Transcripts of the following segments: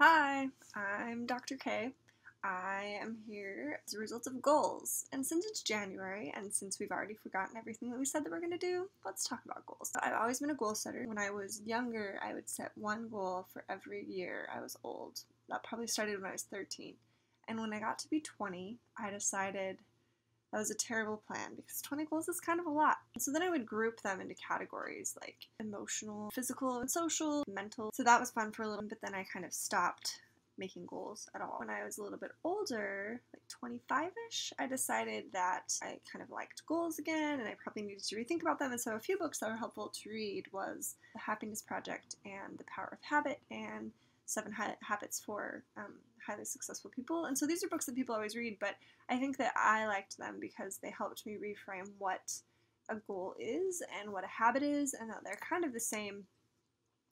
Hi, I'm Dr. K. I am here as a result of goals. And since it's January, and since we've already forgotten everything that we said that we're going to do, let's talk about goals. I've always been a goal setter. When I was younger, I would set one goal for every year I was old. That probably started when I was 13. And when I got to be 20, I decided that was a terrible plan because 20 goals is kind of a lot. So then I would group them into categories like emotional, physical, and social, mental. So that was fun for a little bit, but then I kind of stopped making goals at all. When I was a little bit older, like 25-ish, I decided that I kind of liked goals again and I probably needed to rethink about them. And so a few books that were helpful to read was The Happiness Project and The Power of Habit and 7 Habits for Highly Successful People. And so these are books that people always read, but I think that I liked them because they helped me reframe what a goal is and what a habit is, and that they're kind of the same.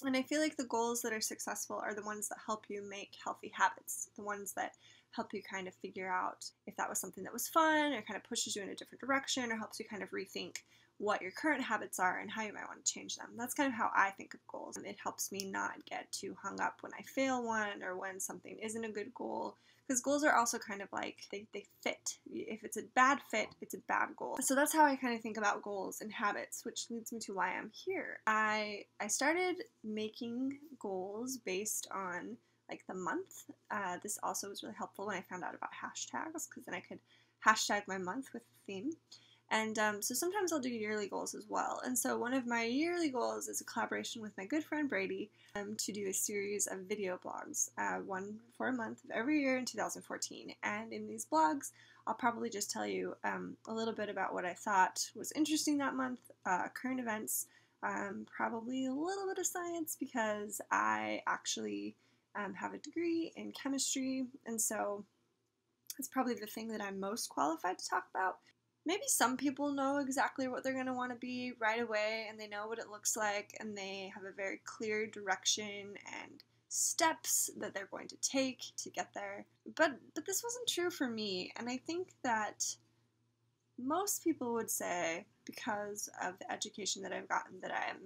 And I feel like the goals that are successful are the ones that help you make healthy habits, the ones that help you kind of figure out if that was something that was fun or kind of pushes you in a different direction or helps you kind of rethink what your current habits are and how you might want to change them. That's kind of how I think of goals. It helps me not get too hung up when I fail one or when something isn't a good goal, because goals are also kind of like they fit. If it's a bad fit, it's a bad goal. So that's how I kind of think about goals and habits, which leads me to why I'm here. I started making goals based on like the month. This also was really helpful when I found out about hashtags, because then I could hashtag my month with the theme. And so sometimes I'll do yearly goals as well. And so one of my yearly goals is a collaboration with my good friend Brady to do a series of video blogs, one for a month of every year in 2014. And in these blogs, I'll probably just tell you a little bit about what I thought was interesting that month, current events, probably a little bit of science because I actually have a degree in chemistry. And so it's probably the thing that I'm most qualified to talk about. Maybe some people know exactly what they're going to want to be right away and they know what it looks like and they have a very clear direction and steps that they're going to take to get there. But this wasn't true for me, and I think that most people would say, because of the education that I've gotten, that I am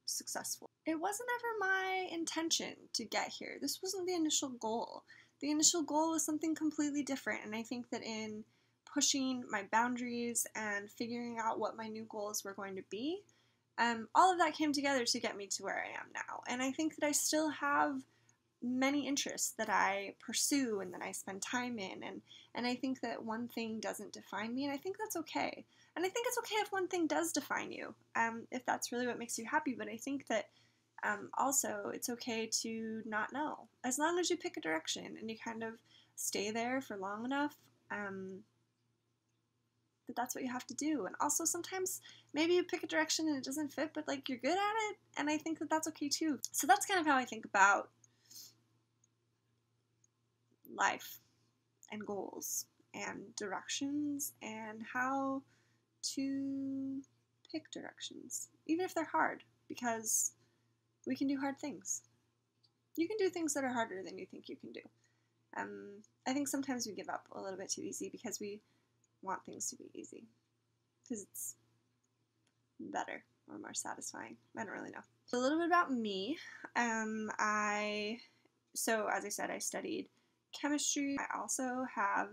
successful. It wasn't ever my intention to get here. This wasn't the initial goal. The initial goal was something completely different, and I think that in pushing my boundaries and figuring out what my new goals were going to be, all of that came together to get me to where I am now. And I think that I still have many interests that I pursue and that I spend time in, and I think that one thing doesn't define me, and I think that's okay. And I think it's okay if one thing does define you, if that's really what makes you happy, but I think that also it's okay to not know, as long as you pick a direction and you kind of stay there for long enough, that's what you have to do. And also sometimes maybe you pick a direction and it doesn't fit, but like you're good at it, and I think that that's okay too. So that's kind of how I think about life and goals and directions and how to pick directions, even if they're hard, because we can do hard things. You can do things that are harder than you think you can do. I think sometimes we give up a little bit too easy because we want things to be easy because it's better or more satisfying. I don't really know. A little bit about me. So as I said, I studied chemistry. I also have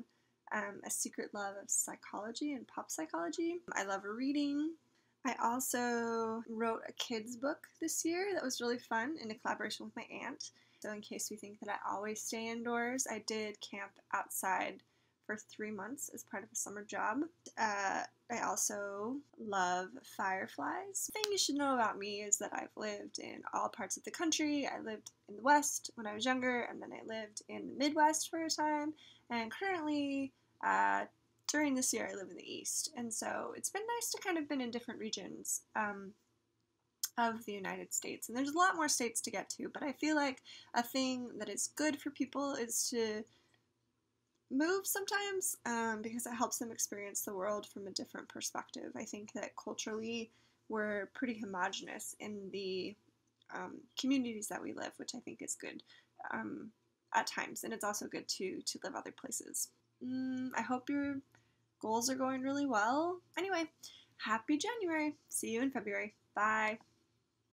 a secret love of psychology and pop psychology. I love reading. I also wrote a kids book this year that was really fun in a collaboration with my aunt. So in case you think that I always stay indoors, I did camp outside for 3 months as part of a summer job. I also love fireflies. The thing you should know about me is that I've lived in all parts of the country. I lived in the West when I was younger, and then I lived in the Midwest for a time, and currently during this year I live in the East. And so it's been nice to kind of been in different regions of the United States. And there's a lot more states to get to, but I feel like a thing that is good for people is to move sometimes because it helps them experience the world from a different perspective. I think that culturally we're pretty homogenous in the communities that we live, which I think is good at times, and it's also good to live other places. I hope your goals are going really well. Anyway, happy January. See you in February. Bye.